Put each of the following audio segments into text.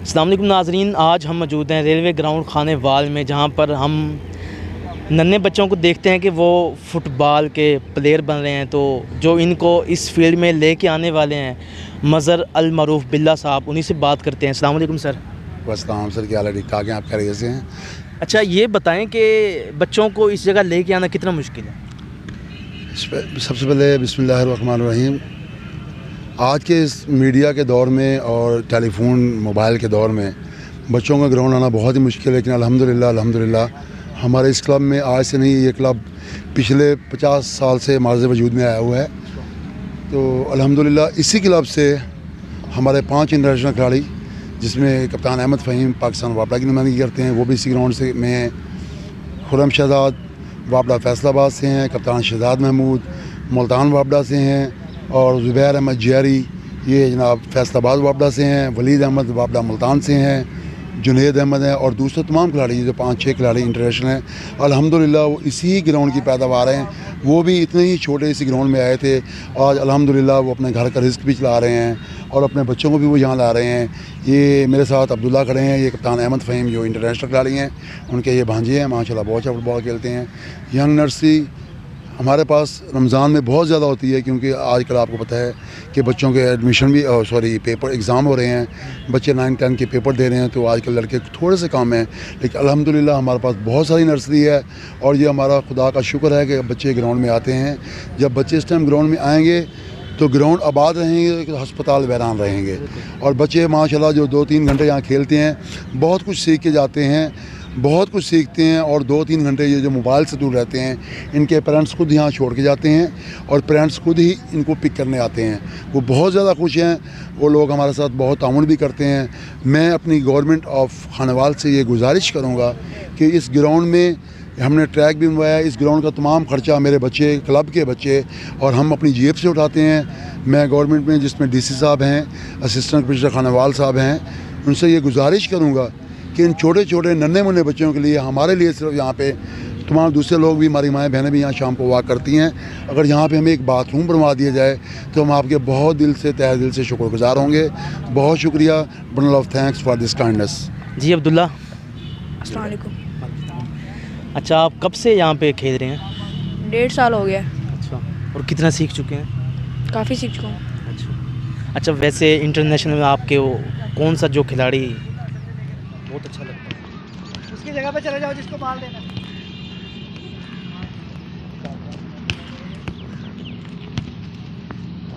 अस्सलाम वालेकुम नाज़रीन, आज हम मौजूद हैं रेलवे ग्राउंड खानेवाल में, जहां पर हम नन्हे बच्चों को देखते हैं कि वो फ़ुटबॉल के प्लेयर बन रहे हैं। तो जो इनको इस फील्ड में लेके आने वाले हैं मज़र अल मरूफ़ बिल्ला साहब, उन्हीं से बात करते हैं। अस्सलाम वालेकुम सर। वालेकुम सर, क्या हाल है? ठीक ठाक हैं? आप खैरियत से हैं? अच्छा, ये बताएं कि बच्चों को इस जगह लेके आना कितना मुश्किल है? सबसे पहले बिस्मिल्लाहिर्रहमानिर्रहीम। आज के इस मीडिया के दौर में और टेलीफोन मोबाइल के दौर में बच्चों का ग्राउंड आना बहुत ही मुश्किल है, लेकिन अल्हम्दुलिल्लाह हमारे इस क्लब में आज से नहीं, ये क्लब पिछले 50 साल से मार्ज़ वजूद में आया हुआ है। तो अल्हम्दुलिल्लाह इसी क्लब से हमारे 5 इंटरनेशनल खिलाड़ी, जिसमें कप्तान अहमद फ़हीम पाकिस्तान वापडा की नुमाइंदगी करते हैं, वो भी इसी ग्राउंड से में हैं। खुर्रम शहजाद वापडा फैसलाबाद से हैं, कप्तान शहजाद महमूद मुल्तान वापडा से हैं, और ज़ुबैर अहमद जियारी ये जनाब फैसलाबाद वापडा से हैं, वलीद अहमद वापडा मुल्तान से हैं, जुनैद अहमद हैं, और दूसरे तमाम खिलाड़ी जो 5-6 खिलाड़ी इंटरनेशनल हैं। अल्हम्दुलिल्लाह वो इसी ग्राउंड की पैदावार हैं। वो भी इतने ही छोटे इसी ग्राउंड में आए थे, आज अल्हम्दुलिल्लाह वो अपने घर का रिस्क भी चला रहे हैं और अपने बच्चों को भी वो यहाँ ला रहे हैं। ये मेरे साथ अब्दुल्ला खड़े हैं, ये कप्तान अहमद फ़हीम जो इंटरनेशनल खिलाड़ी हैं, उनके ये भांजे हैं, माशाल्लाह बहुत अच्छा फुटबॉल खेलते हैं। यंग नर्सरी हमारे पास रमज़ान में बहुत ज़्यादा होती है, क्योंकि आजकल आपको पता है कि बच्चों के एडमिशन भी पेपर एग्ज़ाम हो रहे हैं, बच्चे 9-10 के पेपर दे रहे हैं, तो आजकल लड़के थोड़े से कम हैं। लेकिन अल्हम्दुलिल्लाह हमारे पास बहुत सारी नर्सरी है, और ये हमारा खुदा का शुक्र है कि बच्चे ग्राउंड में आते हैं। जब बच्चे इस टाइम ग्राउंड में आएँगे तो ग्राउंड आबाद रहेंगे, तो हस्पताल वैरान रहेंगे, और बच्चे माशाल्लाह जो 2-3 घंटे यहाँ खेलते हैं, बहुत कुछ सीख के जाते हैं, बहुत कुछ सीखते हैं। और 2-3 घंटे ये जो मोबाइल से दूर रहते हैं, इनके पेरेंट्स खुद यहाँ छोड़ के जाते हैं, और पेरेंट्स खुद ही इनको पिक करने आते हैं। वो बहुत ज़्यादा खुश हैं, वो लोग हमारे साथ बहुत ताउन भी करते हैं। मैं अपनी गवर्नमेंट ऑफ खानेवाल से ये गुजारिश करूँगा कि इस ग्राउंड में हमने ट्रैक भी बनवाया, इस ग्राउंड का तमाम ख़र्चा मेरे बच्चे, क्लब के बच्चे और हम अपनी जेब से उठाते हैं। मैं गवर्नमेंट में, जिसमें DC साहब हैं, असिस्टेंट कमिश्नर खानेवाल साहब हैं, उनसे ये गुजारिश करूँगा कि इन छोटे छोटे नन्हे मुन्ने बच्चों के लिए, हमारे लिए सिर्फ यहाँ पे, तमाम दूसरे लोग भी, हमारी माएँ बहनें भी यहाँ शाम को वॉक करती हैं, अगर यहाँ पे हमें एक बाथरूम बनवा दिया जाए तो हम आपके बहुत दिल से, तहे दिल से शुक्रगुजार होंगे। बहुत शुक्रिया, bundle of thanks for this kindness. जी अब्दुल्ला। अस्सलाम वालेकुम। अच्छा, आप कब से यहाँ पे खेल रहे हैं? 1.5 साल हो गया। अच्छा, और कितना सीख चुके हैं? काफ़ी सीख चुका हूँ। अच्छा, वैसे इंटरनेशनल में आपके वो कौन सा जो खिलाड़ी बहुत अच्छा लगता है? उसकी जगह पे चले जाओ जिसको मार देना।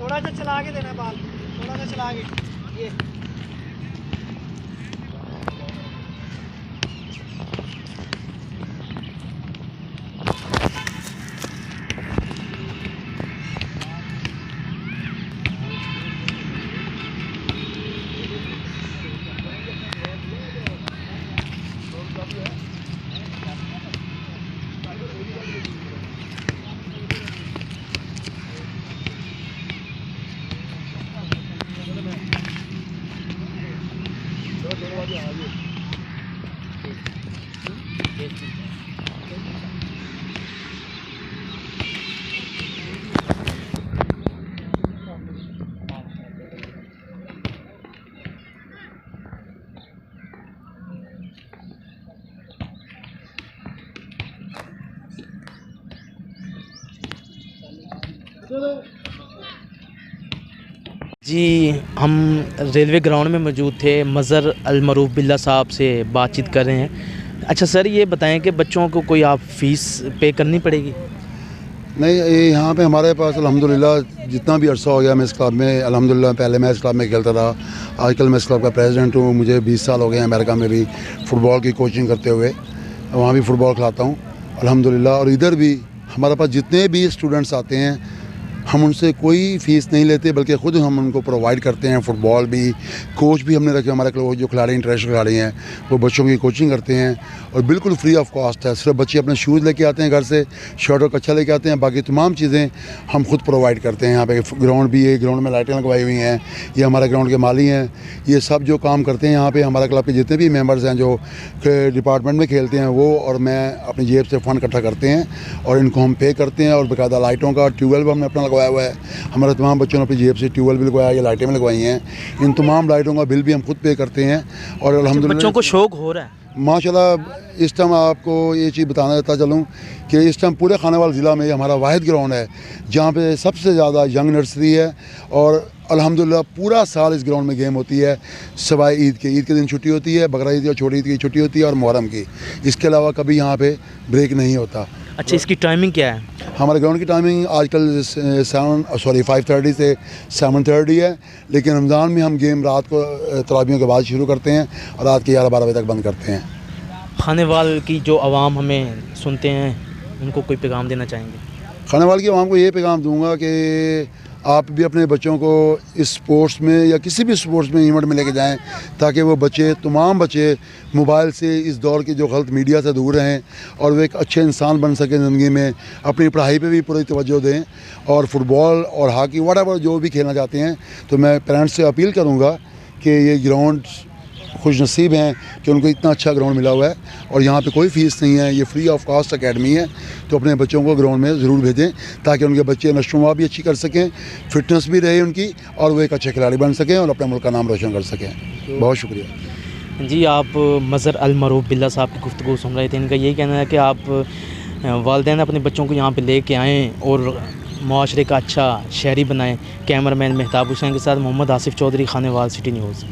थोड़ा सा चला के देना बाल, थोड़ा सा चला के। ये जी, हम रेलवे ग्राउंड में मौजूद थे, मज़र अल मरूफ़ बिल्ला साहब से बातचीत कर रहे हैं। अच्छा सर, ये बताएं कि बच्चों को कोई आप फ़ीस पे करनी पड़ेगी? नहीं, यहाँ पे हमारे पास अल्हम्दुलिल्लाह जितना भी अरसा हो गया मैं इस क्लब में, अल्हम्दुलिल्लाह पहले मैं इस क्लब में खेलता था, आजकल मैं इस क्लब का प्रेसिडेंट हूँ। मुझे 20 साल हो गए हैं अमेरिका में भी फ़ुटबॉल की कोचिंग करते हुए, वहाँ भी फ़ुटबॉल खिलाता हूँ अल्हम्दुलिल्लाह। और इधर भी हमारे पास जितने भी स्टूडेंट्स आते हैं, हम उनसे कोई फ़ीस नहीं लेते, बल्कि ख़ुद हम उनको प्रोवाइड करते हैं। फ़ुटबॉल भी, कोच भी हमने रखे, हमारे जो खिलाड़ी इंटरनेशनल खिलाड़ी हैं वो बच्चों की कोचिंग करते हैं, और बिल्कुल फ्री ऑफ कॉस्ट है। सिर्फ बच्चे अपने शूज़ लेके आते हैं घर से, शर्ट और कच्छा लेके आते हैं, बाकी तमाम चीज़ें हम खुद प्रोवाइड करते हैं। यहाँ पे ग्राउंड भी है, ग्राउंड में लाइटें लगवाई हुई हैं, ये हमारे ग्राउंड के माली हैं। ये सब जो काम करते हैं यहाँ पे, हमारा क्लब के जितने भी मेंबर्स हैं जो डिपार्टमेंट में खेलते हैं, वो और मैं अपनी जेब से फ़ंड इकट्ठा करते हैं और इनको हम पे करते हैं। और बाकायदा लाइटों का ट्यूबवेल भी हमने अपना लगवाया हुआ है, हमारे तमाम बच्चों ने अपनी जेब से ट्यूबवेल भी लगवाया है, लाइटें भी लगवाई हैं। इन तमाम लाइटों का बिल भी हम खुद पे करते हैं। और अल्हम्दुलिल्लाह बच्चों को शौक हो रहा है। माशाल्लाह इस टाइम आपको ये चीज़ बताना चाहता चलूँ कि इस टाइम पूरे खानेवाल ज़िला में हमारा वाहिद ग्राउंड है जहाँ पे सबसे ज़्यादा यंग नर्सरी है। और अल्हम्दुलिल्लाह पूरा साल इस ग्राउंड में गेम होती है, सिवाय ईद के दिन छुट्टी होती है, बकरा ईद या छोटी ईद की छुट्टी होती है और मुहर्रम की। इसके अलावा कभी यहाँ पे ब्रेक नहीं होता। अच्छा, इसकी टाइमिंग क्या है? हमारे ग्राउंड की टाइमिंग आजकल 5:30 से 7:30 है, लेकिन रमज़ान में हम गेम रात को तरावियों के बाद शुरू करते हैं और रात के 11-12 बजे तक बंद करते हैं। खानेवाल की जो आवाम हमें सुनते हैं, उनको कोई पैगाम देना चाहेंगे? खानेवाल की आवाम को ये पैगाम दूंगा कि आप भी अपने बच्चों को इस स्पोर्ट्स में या किसी भी स्पोर्ट्स में इवेंट में लेके जाएं, ताकि वो तमाम बच्चे मोबाइल से इस दौर की जो गलत मीडिया से दूर रहें और वो एक अच्छे इंसान बन सकें ज़िंदगी में। अपनी पढ़ाई पे भी पूरी तवज्जो दें और फुटबॉल और हॉकी वटेवर जो भी खेलना चाहते हैं। तो मैं पेरेंट्स से अपील करूँगा कि ये ग्राउंड खुश नसीब हैं कि उनको इतना अच्छा ग्राउंड मिला हुआ है और यहाँ पे कोई फ़ीस नहीं है, ये फ्री ऑफ कॉस्ट एकेडमी है। तो अपने बच्चों को ग्राउंड में ज़रूर भेजें ताकि उनके बच्चे नशोनुमा भी अच्छी कर सकें, फिटनेस भी रहे उनकी और वो एक अच्छे खिलाड़ी बन सकें और अपने मुल्क का नाम रोशन कर सकें। बहुत शुक्रिया जी। आप मज़हर अल मरूफ बिल्ला साहब की गुफ्तगू सुन रहे थे। इनका यही कहना है कि आप वालिदैन अपने बच्चों को यहाँ पर ले कर आएँ और माशरे का अच्छा शहरी बनाएँ। कैमरामैन मेहताब हुसैन के साथ मोहम्मद आसिफ चौधरी, खानेवाल सिटी न्यूज़।